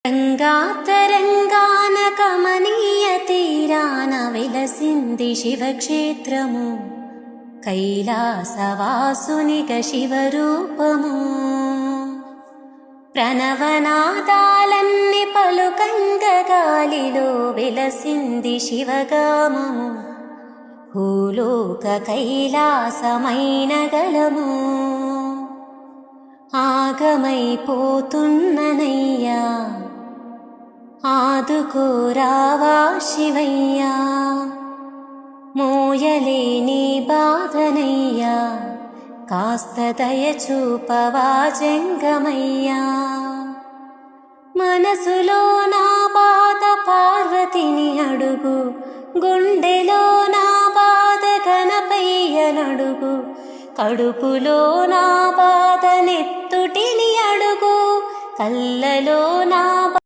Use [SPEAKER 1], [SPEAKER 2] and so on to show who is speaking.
[SPEAKER 1] గంగా తరంగాన కమనీయ తీరాన వెలసింది శివక్షేత్రము, కైలాసవాసునిక శివరూపము. ప్రణవనాదాలన్ని పలుకంగ గాలిలో వెలసింది శివగామము, భూలోక కైలాసమైన గలము. ఆగమైపోతున్ననయ్యా, ఆదుకోరావా శివయ్యా, మోయలేని బాధనయ్యా, కాస్త దయచూపవా జంగమయ్యా. మనసులో నా బాధ పార్వతిని అడుగు, గుండెలో నా బాధ గణపయ్యనడుగు, కడుపులో నా బాధ నెత్తుటిని అడుగు, కళ్ళలో నా